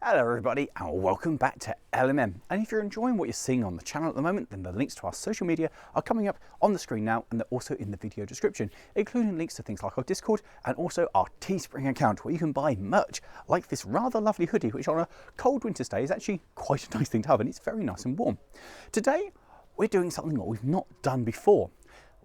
Hello everybody and welcome back to LMM. And if you're enjoying what you're seeing on the channel at the moment, then the links to our social media are coming up on the screen now, and they're also in the video description, including links to things like our Discord and also our Teespring account, where you can buy merch like this rather lovely hoodie, which on a cold winter's day is actually quite a nice thing to have, and it's very nice and warm. Today we're doing something that we've not done before.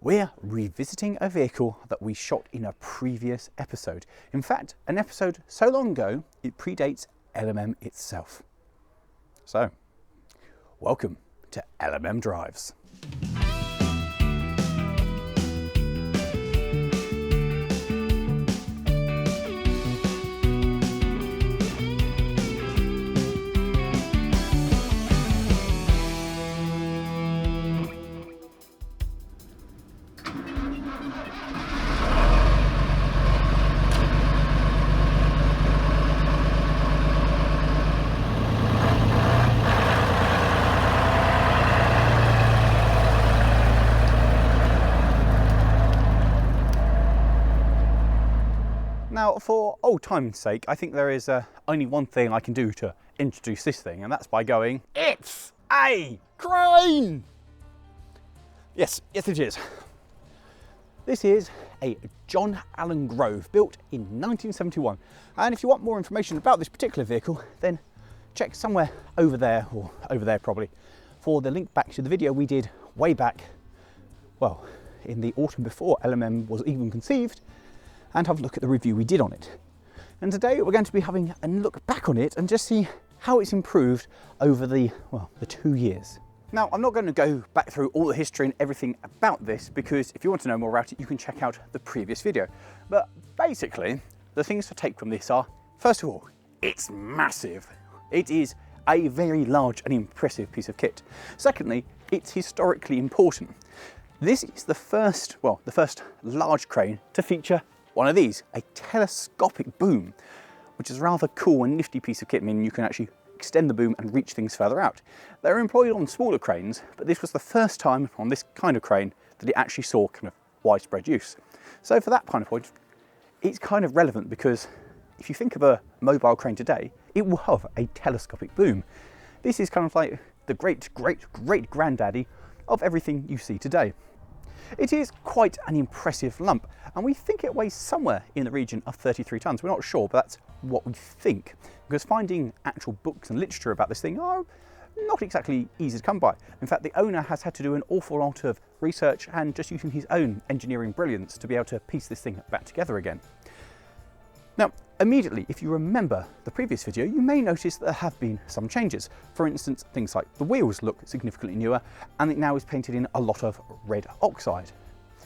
We're revisiting a vehicle that we shot in a previous episode. In fact, an episode so long ago it predates LMM itself. So, welcome to LMM Drives. Now, for old time's sake, I think there is only one thing I can do to introduce this thing, and that's by going, it's a crane! Yes it is. This is a John Allen Grove, built in 1971. And if you want more information about this particular vehicle, then check somewhere over there, or over there probably, for the link back to the video we did way back, well, in the autumn before LMM was even conceived, and have a look at the review we did on it. And today we're going to be having a look back on it and just see how it's improved over the 2 years. Now, I'm not going to go back through all the history and everything about this, because if you want to know more about it, you can check out the previous video. But basically, the things to take from this are, first of all, it's massive. It is a very large and impressive piece of kit. Secondly, it's historically important. This is the first large crane to feature one of these, a telescopic boom, which is a rather cool and nifty piece of kit, meaning you can actually extend the boom and reach things further out. They're employed on smaller cranes, but this was the first time on this kind of crane that it actually saw kind of widespread use. So for that kind of point, it's kind of relevant, because if you think of a mobile crane today, it will have a telescopic boom. This is kind of like the great granddaddy of everything you see today. It is quite an impressive lump, and we think it weighs somewhere in the region of 33 tonnes. We're not sure, but that's what we think, because finding actual books and literature about this thing are not exactly easy to come by. In fact, the owner has had to do an awful lot of research and just using his own engineering brilliance to be able to piece this thing back together again. Now, immediately, if you remember the previous video, you may notice that there have been some changes. For instance, things like the wheels look significantly newer, and it now is painted in a lot of red oxide.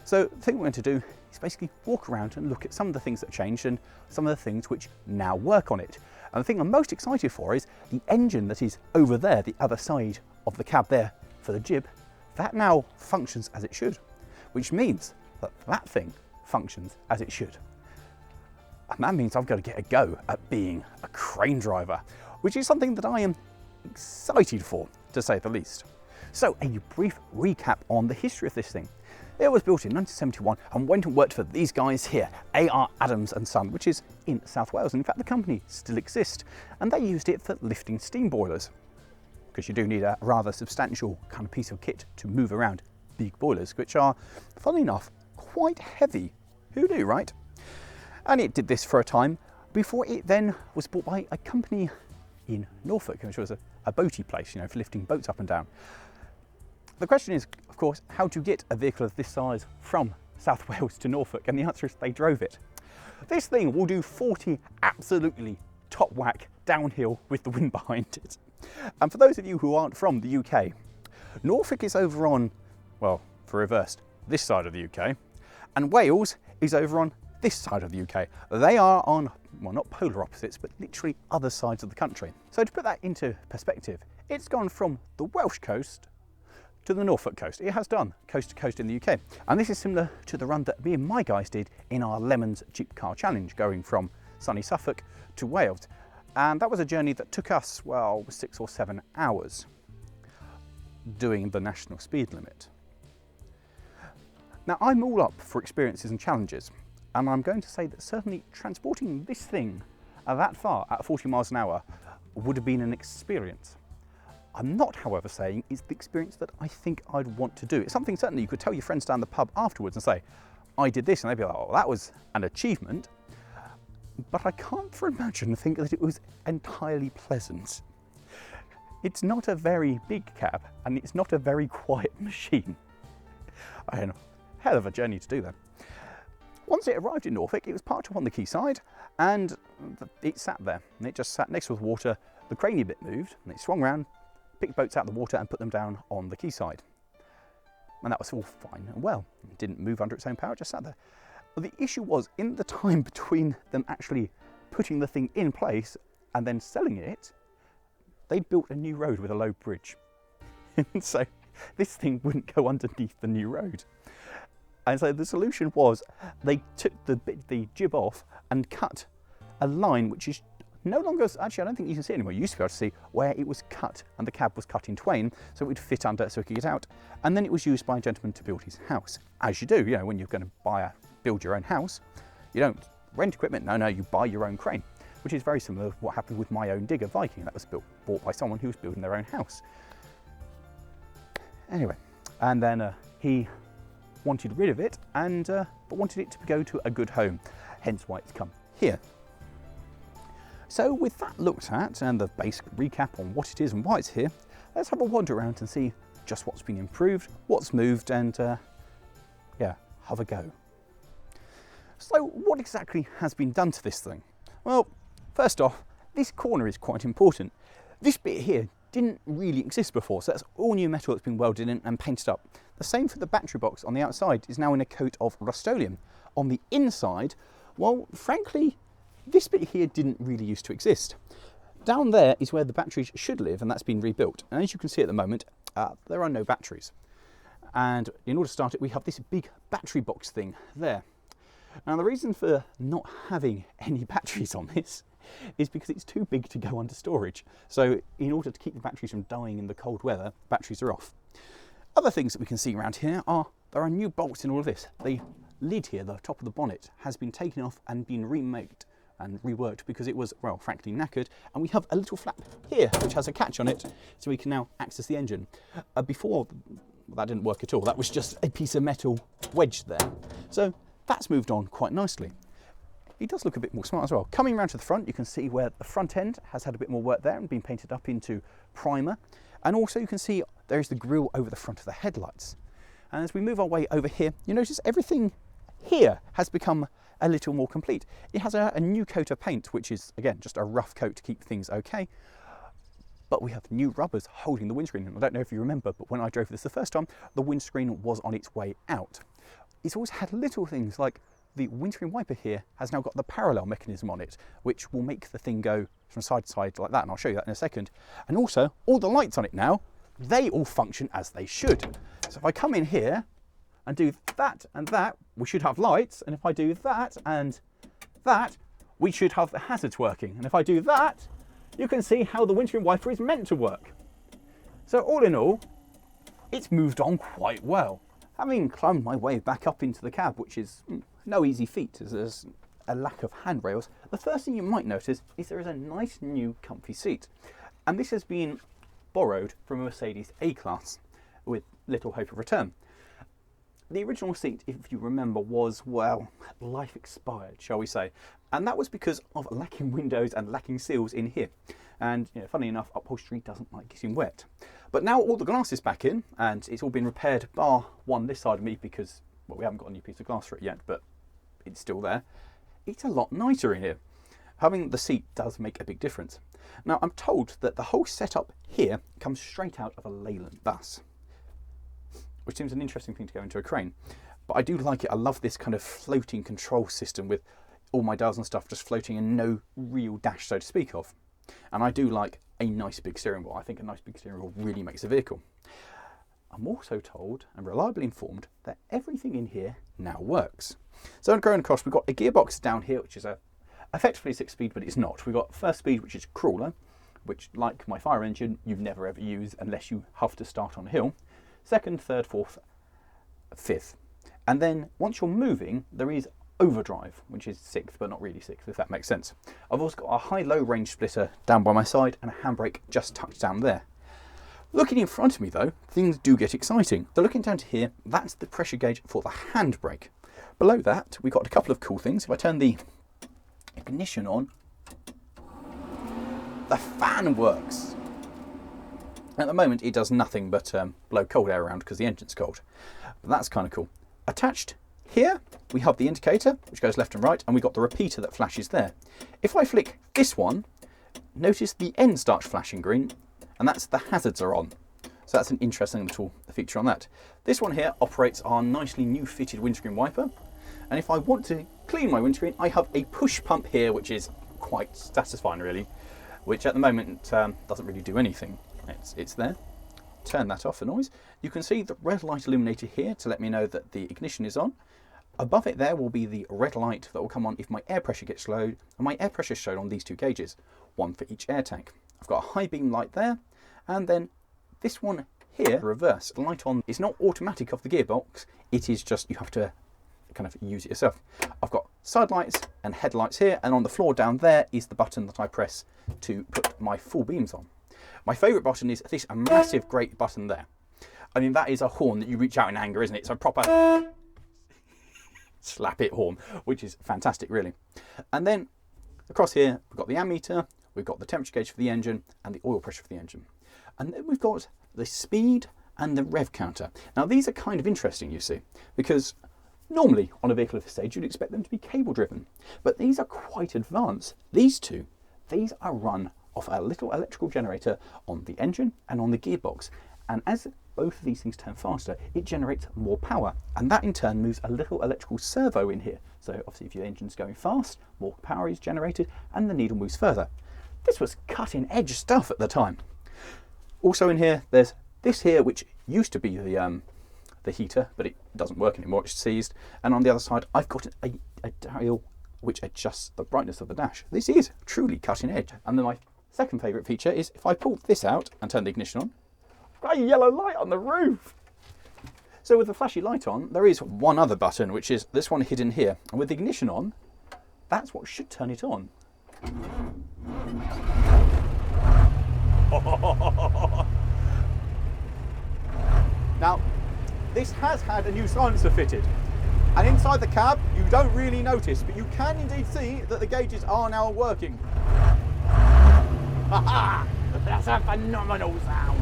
So the thing we're going to do is basically walk around and look at some of the things that changed and some of the things which now work on it. And the thing I'm most excited for is the engine that is over there, the other side of the cab there for the jib, that now functions as it should, which means that that thing functions as it should. And that means I've got to get a go at being a crane driver, which is something that I am excited for, to say the least. So, a brief recap on the history of this thing. It was built in 1971 and went and worked for these guys here, A.R. Adams and Son, which is in South Wales. And in fact, the company still exists, and they used it for lifting steam boilers, because you do need a rather substantial kind of piece of kit to move around big boilers, which are, funnily enough, quite heavy. Who knew, right? And it did this for a time before it then was bought by a company in Norfolk, which was a boaty place, for lifting boats up and down. The question is, of course, how to get a vehicle of this size from South Wales to Norfolk, and the answer is they drove it. This thing will do 40 absolutely top whack downhill with the wind behind it. And for those of you who aren't from the UK, Norfolk is over on, well, for reversed, this side of the UK, and Wales is over on this side of the UK. They are on, well, not polar opposites, but literally other sides of the country. So to put that into perspective, it's gone from the Welsh coast to the Norfolk coast. It has done coast to coast in the UK. And this is similar to the run that me and my guys did in our Lemons Jeep Car Challenge, going from sunny Suffolk to Wales. And that was a journey that took us, well, 6 or 7 hours, doing the national speed limit. Now, I'm all up for experiences and challenges, and I'm going to say that certainly transporting this thing that far at 40 miles an hour would have been an experience. I'm not, however, saying it's the experience that I think I'd want to do. It's something certainly you could tell your friends down the pub afterwards and say, I did this, and they'd be like, oh, that was an achievement. But I can't for imagine think that it was entirely pleasant. It's not a very big cab, and it's not a very quiet machine. I know, hell of a journey to do that. Once it arrived in Norfolk, it was parked up on the quayside, and it sat there. And it just sat next to the water. The craney bit moved, and it swung round, picked boats out of the water and put them down on the quayside. And that was all fine and well. It didn't move under its own power, it just sat there. But the issue was, in the time between them actually putting the thing in place and then selling it, they'd built a new road with a low bridge. And so this thing wouldn't go underneath the new road. And so the solution was they took the jib off and cut a line which is no longer, actually I don't think you can see it anymore. You used to be able to see where it was cut, and the cab was cut in twain so it would fit under so it could get out. And then it was used by a gentleman to build his house. As you do, you know, when you're going to build your own house, you don't rent equipment, no, you buy your own crane, which is very similar to what happened with my own digger Viking that was bought by someone who was building their own house. Anyway, and then he wanted rid of it, and but wanted it to go to a good home, hence why it's come here. So with that looked at and the basic recap on what it is and why it's here, let's have a wander around and see just what's been improved, what's moved, and yeah, have a go. So what exactly has been done to this thing? Well, first off, this corner is quite important. This bit here didn't really exist before, so that's all new metal that's been welded in and painted up. The same for the battery box on the outside is now in a coat of Rust-Oleum. On the inside, well, frankly, this bit here didn't really used to exist. Down there is where the batteries should live, and that's been rebuilt. And as you can see at the moment, there are no batteries. And in order to start it, we have this big battery box thing there. Now the reason for not having any batteries on this is because it's too big to go under storage. So in order to keep the batteries from dying in the cold weather, batteries are off. Other things that we can see around here are, there are new bolts in all of this. The lid here, the top of the bonnet, has been taken off and been remade and reworked because it was, well, frankly knackered. And we have a little flap here which has a catch on it, so we can now access the engine. Before, that didn't work at all. That was just a piece of metal wedged there. So that's moved on quite nicely. It does look a bit more smart as well. Coming around to the front, you can see where the front end has had a bit more work there and been painted up into primer. And also you can see there's the grille over the front of the headlights. And as we move our way over here, you notice everything here has become a little more complete. It has a new coat of paint, which is, again, just a rough coat to keep things okay. But we have new rubbers holding the windscreen. And I don't know if you remember, but when I drove this the first time, the windscreen was on its way out. It's always had little things like the windscreen wiper here has now got the parallel mechanism on it, which will make the thing go from side to side like that, and I'll show you that in a second. And also, all the lights on it now, they all function as they should. So if I come in here and do that and that, we should have lights, and if I do that and that, we should have the hazards working. And if I do that, you can see how the windscreen wiper is meant to work. So all in all, it's moved on quite well. Having climbed my way back up into the cab, which is no easy feat as there's a lack of handrails, the first thing you might notice is there is a nice new comfy seat. And this has been borrowed from a Mercedes A-Class with little hope of return. The original seat, if you remember, was, well, life expired, shall we say. And that was because of lacking windows and lacking seals in here. And, you know, funny enough, upholstery doesn't like getting wet. But now all the glass is back in, and it's all been repaired, bar one this side of me because, well, we haven't got a new piece of glass for it yet, but it's still there. It's a lot nicer in here. Having the seat does make a big difference. Now, I'm told that the whole setup here comes straight out of a Leyland bus, which seems an interesting thing to go into a crane. But I do like it. I love this kind of floating control system with all my dials and stuff just floating and no real dash, so to speak of. And I do like a nice big steering wheel. I think a nice big steering wheel really makes a vehicle. I'm also told and reliably informed that everything in here now works. So going across, we've got a gearbox down here, which is effectively 6-speed, but it's not. We've got first speed, which is crawler, which, like my fire engine, you never ever use unless you have to start on a hill. Second, third, fourth, fifth. And then once you're moving, there is overdrive, which is 6th, but not really 6th, if that makes sense. I've also got a high-low range splitter down by my side and a handbrake just tucked down there. Looking in front of me though, things do get exciting. So looking down to here, that's the pressure gauge for the handbrake. Below that, we've got a couple of cool things. If I turn the ignition on, the fan works. At the moment, it does nothing but blow cold air around because the engine's cold. But that's kind of cool. Attached here, we have the indicator, which goes left and right, and we've got the repeater that flashes there. If I flick this one, notice the end starts flashing green, and that's the hazards are on. So that's an interesting little feature on that. This one here operates our nicely new fitted windscreen wiper. And if I want to clean my windscreen, I have a push pump here, which is quite satisfying really, which at the moment doesn't really do anything. It's there. Turn that off, the noise. You can see the red light illuminator here to let me know that the ignition is on. Above it there will be the red light that will come on if my air pressure gets low, and my air pressure is shown on these two gauges, one for each air tank. I've got a high beam light there, and then this one here, reverse light on. It's not automatic off the gearbox, it is just, you have to kind of use it yourself. I've got side lights and headlights here, and on the floor down there is the button that I press to put my full beams on. My favourite button is this massive great button there. I mean, that is a horn that you reach out in anger, isn't it? It's a proper slap it horn, which is fantastic really. And then across here, we've got the ammeter, we've got the temperature gauge for the engine and the oil pressure for the engine. And then we've got the speed and the rev counter. Now these are kind of interesting, you see, because normally on a vehicle of this stage, you'd expect them to be cable driven, but these are quite advanced. These are run off a little electrical generator on the engine and on the gearbox. And as both of these things turn faster, it generates more power. And that in turn moves a little electrical servo in here. So obviously if your engine's going fast, more power is generated and the needle moves further. This was cutting edge stuff at the time. Also in here, there's this here, which used to be the heater, but it doesn't work anymore, it's seized. And on the other side, I've got a dial which adjusts the brightness of the dash. This is truly cutting edge. And then my second favourite feature is if I pull this out and turn the ignition on, a yellow light on the roof. So with the flashy light on, there is one other button, which is this one hidden here. And with the ignition on, that's what should turn it on. Now, this has had a new silencer fitted. And inside the cab, you don't really notice, but you can indeed see that the gauges are now working. Ha! That's a phenomenal sound.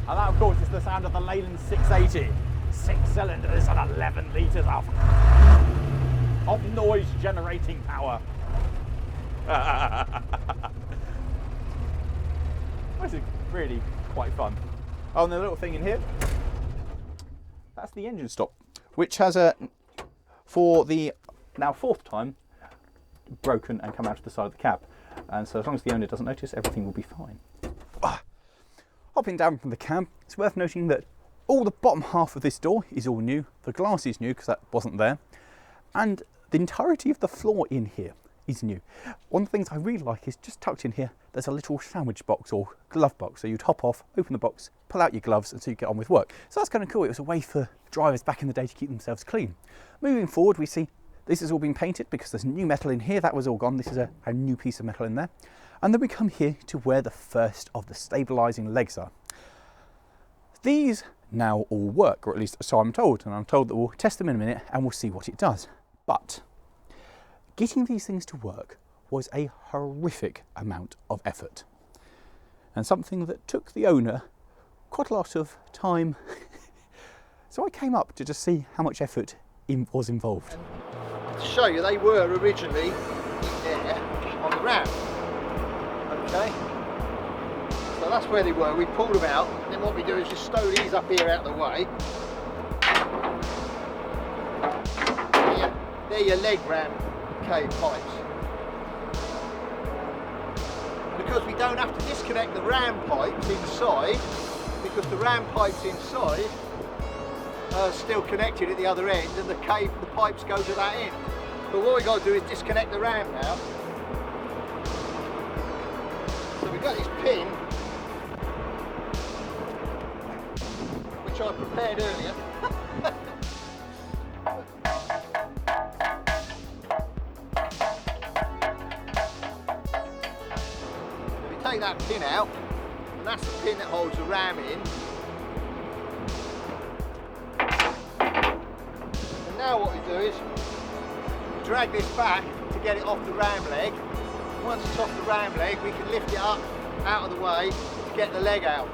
And that, of course, is the sound of the Leyland 680. 6 cylinders and 11 litres of noise-generating power. This is really quite fun. Oh, and the little thing in here, that's the engine stop, which has for the now 4th time, broken and come out of the side of the cab. And so as long as the owner doesn't notice, everything will be fine. Hopping down from the cab, it's worth noting that all the bottom half of this door is all new. The glass is new because that wasn't there. And the entirety of the floor in here is new. One of the things I really like is just tucked in here, there's a little sandwich box or glove box. So you'd hop off, open the box, pull out your gloves and so you get on with work. So that's kind of cool. It was a way for drivers back in the day to keep themselves clean. Moving forward, we see this has all been painted because there's new metal in here. That was all gone. This is a new piece of metal in there. And then we come here to where the first of the stabilising legs are. These now all work, or at least so I'm told, and I'm told that we'll test them in a minute and we'll see what it does. But getting these things to work was a horrific amount of effort and something that took the owner quite a lot of time. So I came up to just see how much effort was involved. To show you, they were originally there on the ramp. Okay, so that's where they were. We pulled them out, and then what we do is just stow these up here out of the way. They're your leg ramp cave pipes. Because we don't have to disconnect the ram pipes inside, because the ram pipes inside are still connected at the other end, and the pipes go to that end. But what we've got to do is disconnect the ram now. So we've got this pin, which I prepared earlier. take that pin out, and that's the pin that holds the ram in. And now what we do is drag this back to get it off the ram leg. Once it's off the ram leg, we can lift it up out of the way to get the leg out.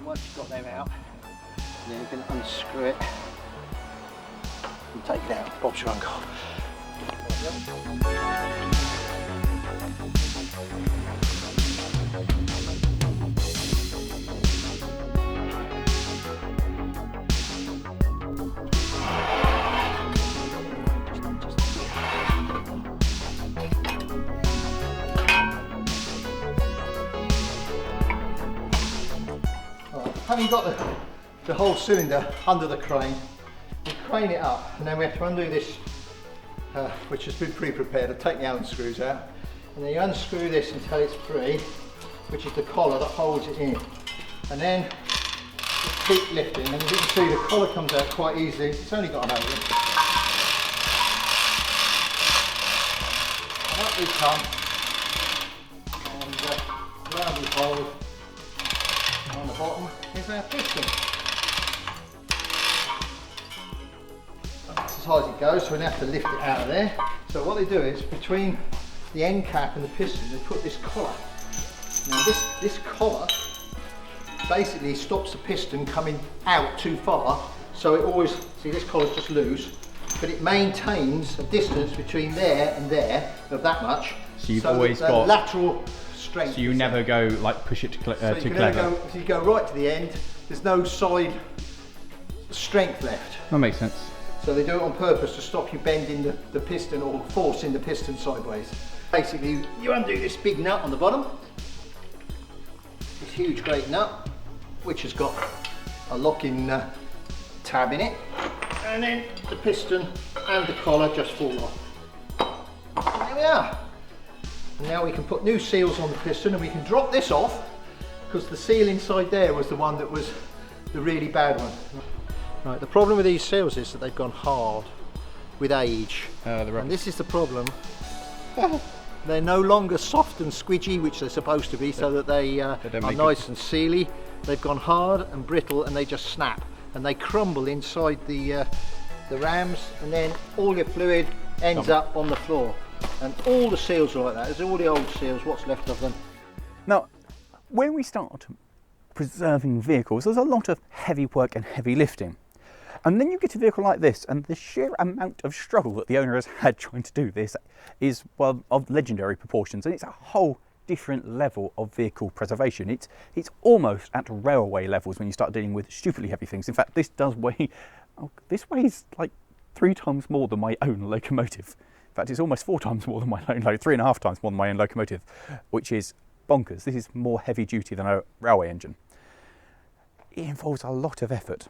Once you've got them out, then you can unscrew it and take it out. Bob's your uncle. Having got the whole cylinder under the crane, we crane it up, and then we have to undo this, which has been pre-prepared. I'll take the Allen screws out, and then you unscrew this until it's free, which is the collar that holds it in. And then just keep lifting, and as you can see, the collar comes out quite easily. It's only got an opening. And up we come, and round we hold. On the bottom is our piston. That's as high as it goes, so we have to lift it out of there. So what they do is, between the end cap and the piston, they put this collar. Now this collar basically stops the piston coming out too far, so it always, see this collar's just loose, but it maintains a distance between there and there of that much. So you've always got lateral strength. So you never go like push it to clever. So you go right to the end. There's no side strength left. That makes sense. So they do it on purpose to stop you bending the piston or forcing the piston sideways. Basically, you undo this big nut on the bottom. This huge great nut, which has got a locking tab in it, and then the piston and the collar just fall off. And there we are. And now we can put new seals on the piston, and we can drop this off, because the seal inside there was the one that was the really bad one. Right, the problem with these seals is that they've gone hard with age. And this is the problem. They're no longer soft and squidgy, which they're supposed to be, so that they are nice and sealy. They've gone hard and brittle, and they just snap, and they crumble inside the rams, and then all your fluid ends up on the floor. And all the seals are like that. There's all the old seals, what's left of them. Now, when we start preserving vehicles, there's a lot of heavy work and heavy lifting. And then you get a vehicle like this, and the sheer amount of struggle that the owner has had trying to do this is, well, of legendary proportions, and it's a whole different level of vehicle preservation. It's almost at railway levels when you start dealing with stupidly heavy things. In fact, this does weigh, this weighs like 3 times more than my own locomotive. In fact, it's almost 4 times more than my own, 3.5 times more than my own locomotive, which is bonkers. This is more heavy duty than a railway engine. It involves a lot of effort.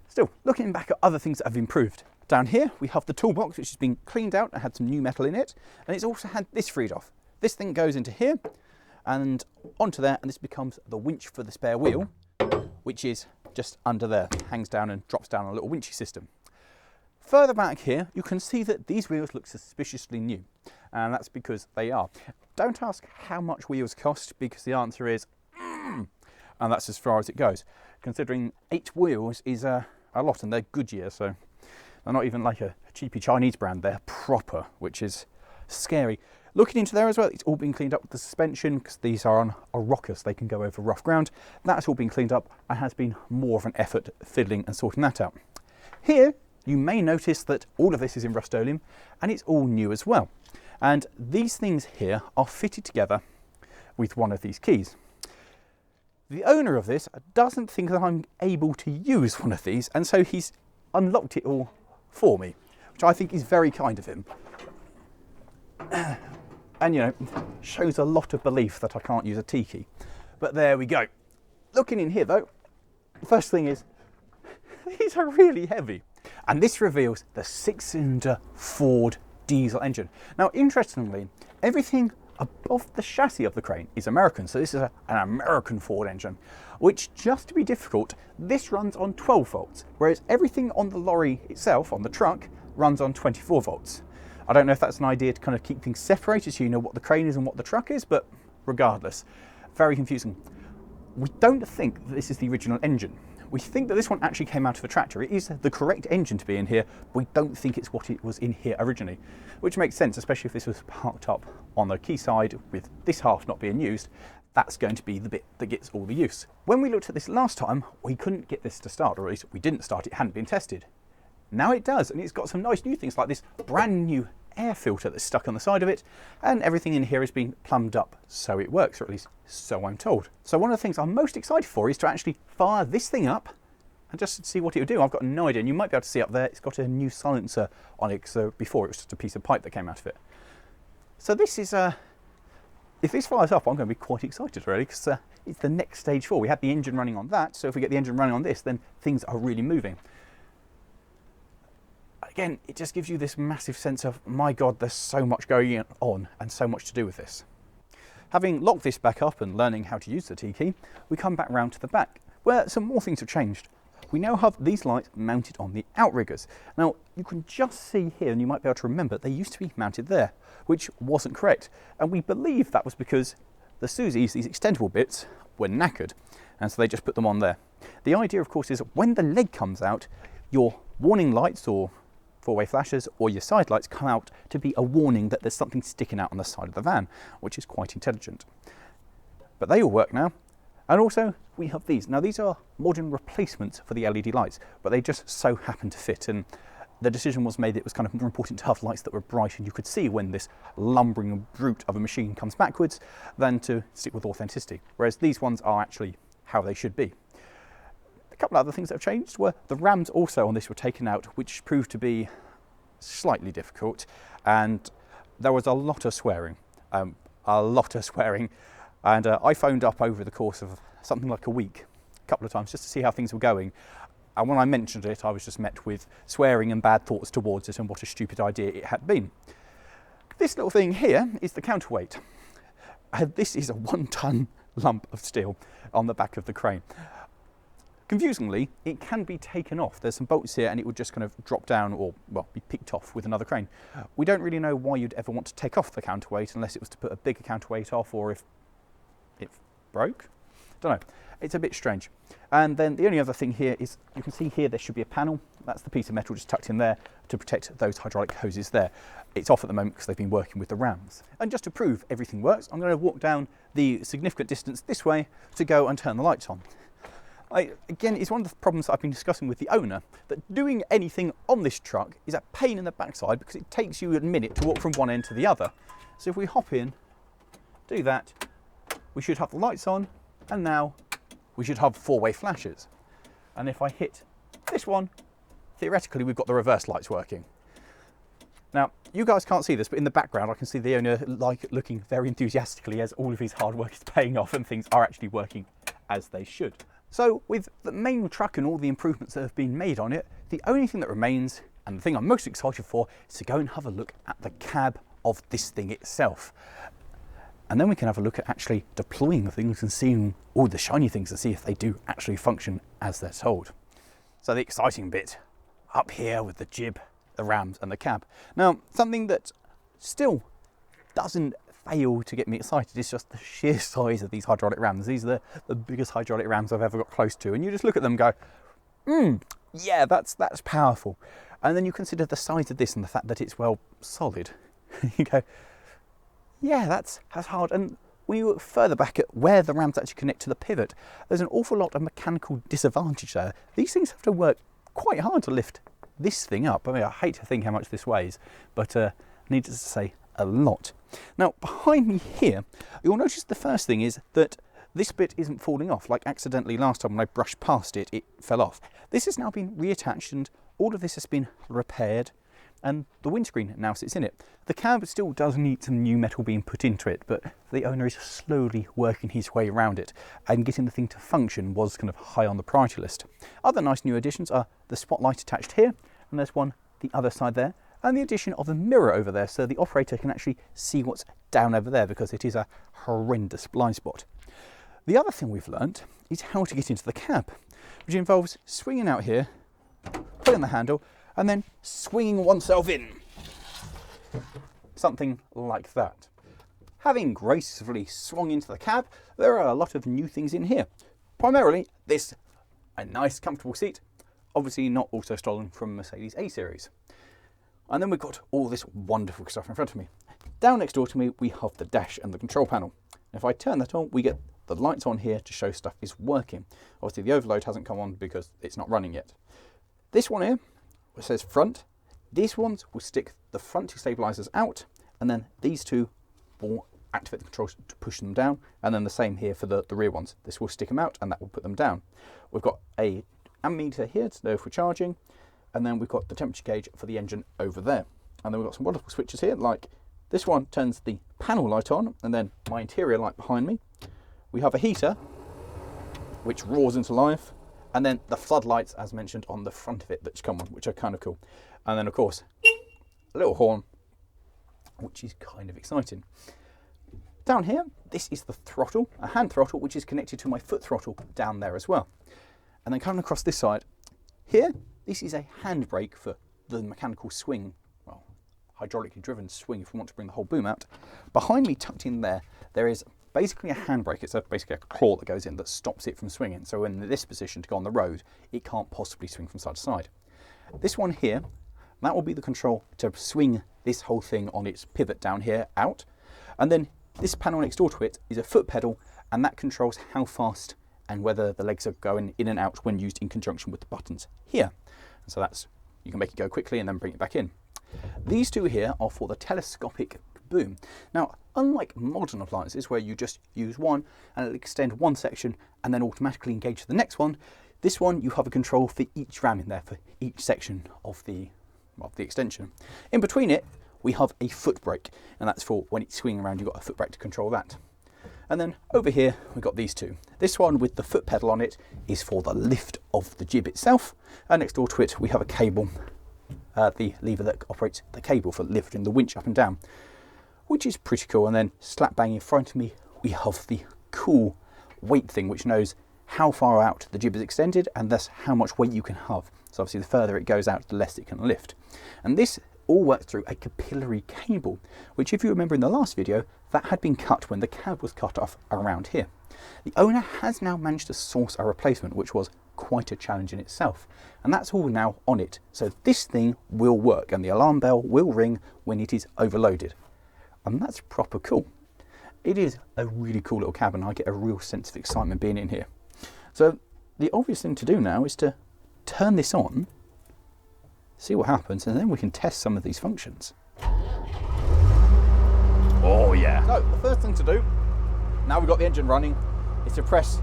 Still, looking back at other things that have improved. Down here, we have the toolbox, which has been cleaned out and had some new metal in it, and it's also had this freed off. This thing goes into here and onto there, and this becomes the winch for the spare wheel, which is just under there, hangs down and drops down on a little winchy system. Further back here, you can see that these wheels look suspiciously new, and that's because they are. Don't ask how much wheels cost, because the answer is, and that's as far as it goes. Considering 8 wheels is a lot, and they're Goodyear, so they're not even like a cheapy Chinese brand, they're proper, which is scary. Looking into there as well, it's all been cleaned up with the suspension, because these are on a rocker, so they can go over rough ground. That's all been cleaned up, and has been more of an effort fiddling and sorting that out. Here, you may notice that all of this is in Rust-Oleum, and it's all new as well. And these things here are fitted together with one of these keys. The owner of this doesn't think that I'm able to use one of these, and so he's unlocked it all for me, which I think is very kind of him. And, you know, shows a lot of belief that I can't use a T key. But there we go. Looking in here, though, the first thing is, these are really heavy. And this reveals the 6-cylinder Ford diesel engine. Now, interestingly, everything above the chassis of the crane is American. So this is an American Ford engine, which, just to be difficult, this runs on 12 volts, whereas everything on the lorry itself, on the truck, runs on 24 volts. I don't know if that's an idea to kind of keep things separated so you know what the crane is and what the truck is, but regardless, very confusing. We don't think that this is the original engine. We think that this one actually came out of a tractor. It is the correct engine to be in here. We don't think it's what it was in here originally, which makes sense, especially if this was parked up on the quayside with this half not being used. That's going to be the bit that gets all the use. When we looked at this last time, we couldn't get this to start, or at least we didn't start, it hadn't been tested. Now it does, and it's got some nice new things like this brand new air filter that's stuck on the side of it, and everything in here has been plumbed up so it works, or at least so I'm told. So one of the things I'm most excited for is to actually fire this thing up and just see what it would do. I've got no idea, and you might be able to see up there, it's got a new silencer on it, so before it was just a piece of pipe that came out of it. So this is, if this fires up, I'm going to be quite excited really, because it's the next stage forward. We had the engine running on that, so if we get the engine running on this, then things are really moving. Again, it just gives you this massive sense of, my God, there's so much going on and so much to do with this. Having locked this back up and learning how to use the T key, we come back round to the back, where some more things have changed. We now have these lights mounted on the outriggers. Now, you can just see here, and you might be able to remember, they used to be mounted there, which wasn't correct. And we believe that was because the Susies, these extendable bits, were knackered, and so they just put them on there. The idea, of course, is when the leg comes out, your warning lights or four-way flashes or your side lights come out to be a warning that there's something sticking out on the side of the van, which is quite intelligent. But they all work now. And also we have these. Now these are modern replacements for the LED lights, but they just so happen to fit, and the decision was made that it was kind of more important to have lights that were bright and you could see when this lumbering brute of a machine comes backwards than to stick with authenticity, whereas these ones are actually how they should be. A couple of other things that have changed were the rams also on this were taken out, which proved to be slightly difficult, and there was a lot of swearing, and I phoned up over the course of something like a week, a couple of times, just to see how things were going. And when I mentioned it, I was just met with swearing and bad thoughts towards it and what a stupid idea it had been. This little thing here is the counterweight. This is a 1-ton lump of steel on the back of the crane. Confusingly, it can be taken off. There's some bolts here and it would just kind of drop down or, well, be picked off with another crane. We don't really know why you'd ever want to take off the counterweight unless it was to put a bigger counterweight off, or if it broke. Don't know. It's a bit strange. And then the only other thing here is, you can see here there should be a panel. That's the piece of metal just tucked in there to protect those hydraulic hoses there. It's off at the moment because they've been working with the rams. And just to prove everything works, I'm going to walk down the significant distance this way to go and turn the lights on. Again, it's one of the problems I've been discussing with the owner, that doing anything on this truck is a pain in the backside because it takes you a minute to walk from one end to the other. So if we hop in, do that, we should have the lights on, and now we should have four-way flashes. And if I hit this one, theoretically we've got the reverse lights working. Now, you guys can't see this, but in the background I can see the owner looking very enthusiastically as all of his hard work is paying off and things are actually working as they should. So with the main truck and all the improvements that have been made on it, the only thing that remains, and the thing I'm most excited for, is to go and have a look at the cab of this thing itself. And then we can have a look at actually deploying things and seeing all the shiny things and see if they do actually function as they're told. So the exciting bit, up here with the jib, the rams and the cab. Now, something that still doesn't fail to get me excited is just the sheer size of these hydraulic rams. These are the biggest hydraulic rams I've ever got close to, and you just look at them and go, yeah, that's powerful. And then you consider the size of this and the fact that it's, well, solid. You go, yeah, that's hard. And when you look further back at where the rams actually connect to the pivot, there's an awful lot of mechanical disadvantage there. These things have to work quite hard to lift this thing up. I mean, I hate to think how much this weighs, but needless to say, a lot. Now, behind me here, you'll notice the first thing is that this bit isn't falling off. Like accidentally last time when I brushed past it, it fell off. This has now been reattached and all of this has been repaired. and the windscreen now sits in it. The cab still does need some new metal being put into it, but the owner is slowly working his way around it, and getting the thing to function was kind of high on the priority list. Other nice new additions are the spotlight attached here, and there's one the other side there, and the addition of a mirror over there so the operator can actually see what's down over there, because it is a horrendous blind spot. The other thing we've learnt is how to get into the cab, which involves swinging out here, pulling the handle, and then swinging oneself in. Something like that. Having gracefully swung into the cab, there are a lot of new things in here. Primarily this, a nice comfortable seat, obviously not also stolen from Mercedes A-Series. And then we've got all this wonderful stuff in front of me. Down next door to me, we have the dash and the control panel. If I turn that on, we get the lights on here to show stuff is working. Obviously the overload hasn't come on because it's not running yet. This one here, it says front. These ones will stick the front two stabilizers out, and then these two will activate the controls to push them down, and then the same here for the rear ones. This will stick them out and that will put them down. We've got a ammeter here to know if we're charging, and then we've got the temperature gauge for the engine over there. And then we've got some wonderful switches here, like this one turns the panel light on, and then my interior light behind me. We have a heater, which roars into life, and then the floodlights, as mentioned, on the front of it that come on, which are kind of cool. And then, of course, a little horn, which is kind of exciting. Down here, this is the throttle, a hand throttle, which is connected to my foot throttle down there as well. And then coming across this side, here, this is a handbrake for the mechanical swing, well, hydraulically driven swing if we want to bring the whole boom out. Behind me, tucked in there, there is basically a handbrake. It's basically a claw that goes in that stops it from swinging. So in this position to go on the road, it can't possibly swing from side to side. This one here, that will be the control to swing this whole thing on its pivot down here out. And then this panel next door to it is a foot pedal, and that controls how fast and whether the legs are going in and out when used in conjunction with the buttons here. And so that's, you can make it go quickly and then bring it back in. These two here are for the telescopic boom. Now, unlike modern appliances where you just use one and it'll extend one section and then automatically engage the next one, this one you have a control for each ram in there, for each section of the extension. In between it, we have a foot brake, and that's for when it's swinging around, you've got a foot brake to control that. And then over here, we've got these two. This one with the foot pedal on it is for the lift of the jib itself. And next door to it, we have a cable, the lever that operates the cable for lifting the winch up and down, which is pretty cool. And then slap bang in front of me, we have the cool weight thing, which knows how far out the jib is extended and thus how much weight you can have. So obviously the further it goes out, the less it can lift. And this all works through a capillary cable, which if you remember in the last video, that had been cut when the cab was cut off around here. The owner has now managed to source a replacement, which was quite a challenge in itself. And that's all now on it. So this thing will work and the alarm bell will ring when it is overloaded. And that's proper cool. It is a really cool little cab, and I get a real sense of excitement being in here. So the obvious thing to do now is to turn this on, see what happens, and then we can test some of these functions. Oh yeah. So the first thing to do, now we've got the engine running, is to press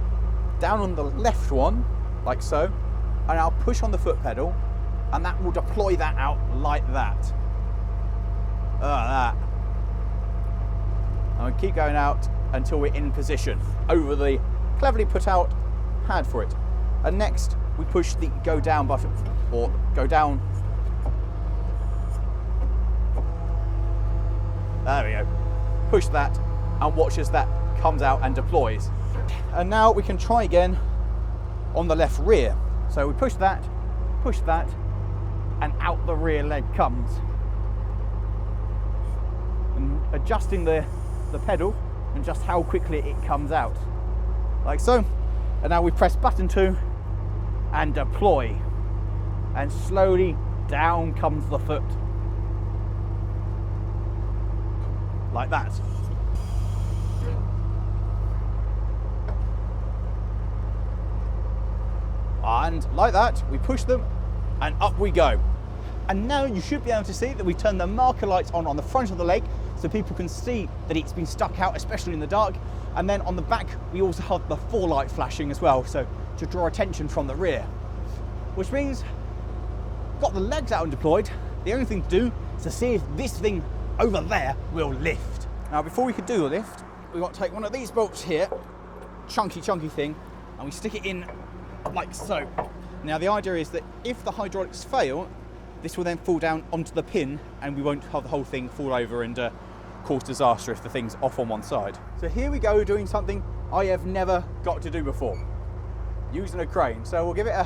down on the left one, like so, and I'll push on the foot pedal, and that will deploy that out like that. That. And we'll keep going out until we're in position over the cleverly put out pad for it. And next we push the go down button, or go down. There we go. Push that and watch as that comes out and deploys. And now we can try again on the left rear. So we push that, and out the rear leg comes. And adjusting the pedal and just how quickly it comes out. Like so. And now we press button 2 and deploy. And slowly down comes the foot. Like that. And like that, we push them and up we go. And now you should be able to see that we turn the marker lights on the front of the leg so people can see that it's been stuck out, especially in the dark. And then on the back, we also have the forelight flashing as well, so to draw attention from the rear. Which means, got the legs out and deployed, The only thing to do is to see if this thing over there will lift. Now, before we could do the lift, we've got to take one of these bolts here, chunky thing, and we stick it in like so. Now, the idea is that if the hydraulics fail, this will then fall down onto the pin and we won't have the whole thing fall over and cause disaster if the thing's off on one side. So here we go, doing something I have never got to do before, using a crane. So we'll give it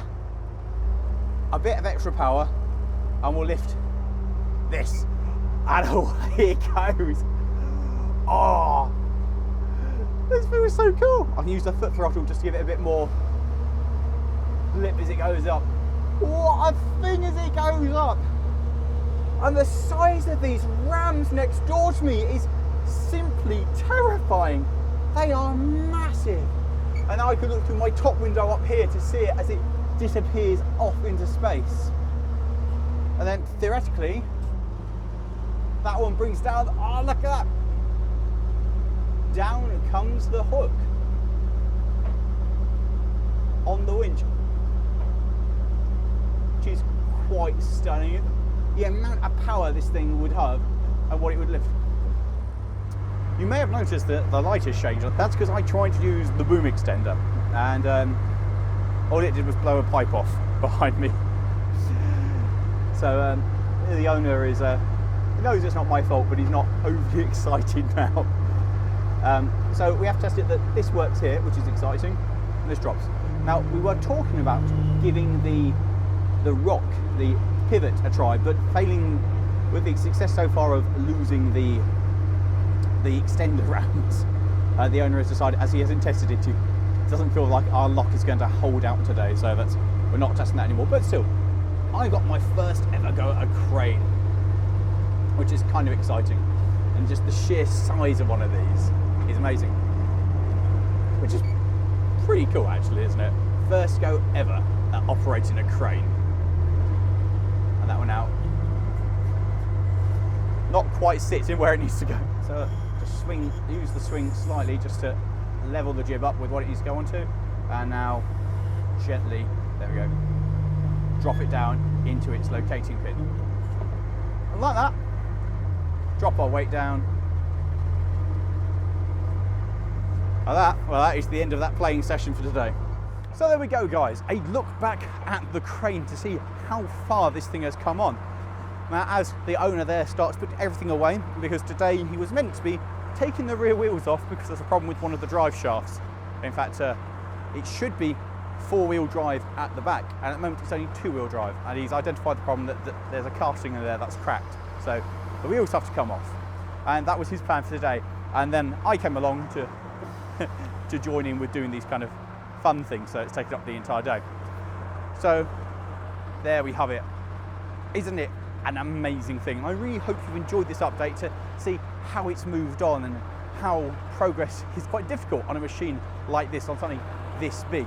a bit of extra power and we'll lift this. And away it goes. Oh, this feels so cool. I can use the foot throttle just to give it a bit more lip as it goes up. What a thing as it goes up. And the size of these rams next door to me is simply terrifying. They are massive. And I could look through my top window up here to see it as it disappears off into space. And then theoretically, that one brings down, oh look at that. Down comes the hook on the winch, which is quite stunning. The amount of power this thing would have and what it would lift. You may have noticed that the light has changed. That's because I tried to use the boom extender and all it did was blow a pipe off behind me. So the owner is, he knows it's not my fault, but he's not overly excited now. So we have to test it that this works here, which is exciting, and this drops. Now, we were talking about giving the rock, the pivot, a try, but failing with the success so far of losing the extender rounds. The owner has decided, as he hasn't tested it, it doesn't feel like our lock is going to hold out today, so we're not testing that anymore. But still, I got my first ever go at a crane, which is kind of exciting, and just the sheer size of one of these is amazing, which is pretty cool actually, isn't it? First go ever at operating a crane. And that one out not quite sits in where it needs to go. So just use the swing slightly just to level the jib up with what it needs to go onto. And now gently, there we go, drop it down into its locating pin. And like that, drop our weight down. Like that, well, that is the end of that playing session for today. So there we go, guys, a look back at the crane to see how far this thing has come on. Now, as the owner there starts putting everything away, because today he was meant to be taking the rear wheels off because there's a problem with one of the drive shafts. In fact, it should be 4-wheel drive at the back, and at the moment it's only 2-wheel drive, and he's identified the problem that there's a casting in there that's cracked, so the wheels have to come off, and that was his plan for today. And then I came along to to join in with doing these kind of fun things, so it's taken up the entire day. So there we have it. Isn't it an amazing thing? I really hope you've enjoyed this update to see how it's moved on and how progress is quite difficult on a machine like this, on something this big.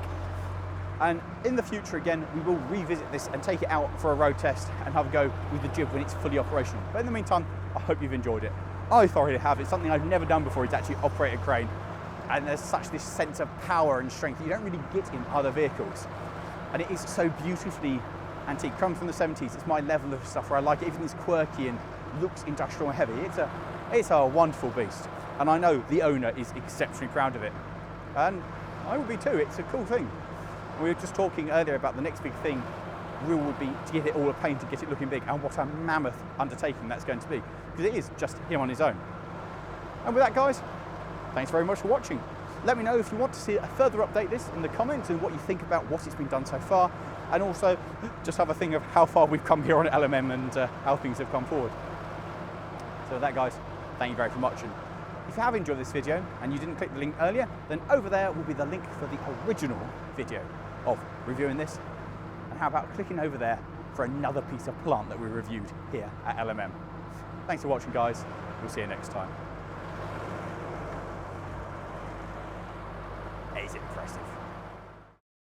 And in the future, again, we will revisit this and take it out for a road test and have a go with the jib when it's fully operational. But in the meantime, I hope you've enjoyed it. I thoroughly have. It's something I've never done before, is actually operate a crane. And there's such this sense of power and strength you don't really get in other vehicles. And it is so beautifully antique. Comes from the 70s, it's my level of stuff where I like it. Everything's quirky and looks industrial and heavy. It's a wonderful beast. And I know the owner is exceptionally proud of it. And I will be too. It's a cool thing. We were just talking earlier about the next big thing will be to get it all a paint, to get it looking big, and what a mammoth undertaking that's going to be, because it is just him on his own. And with that, guys, thanks very much for watching. Let me know if you want to see a further update this in the comments and what you think about what it's been done so far, and also just have a think of how far we've come here on LMM and how things have come forward. So with that, guys, thank you very much. And if you have enjoyed this video and you didn't click the link earlier, then over there will be the link for the original video of reviewing this. And how about clicking over there for another piece of plant that we reviewed here at LMM. Thanks for watching, guys. We'll see you next time. It's impressive.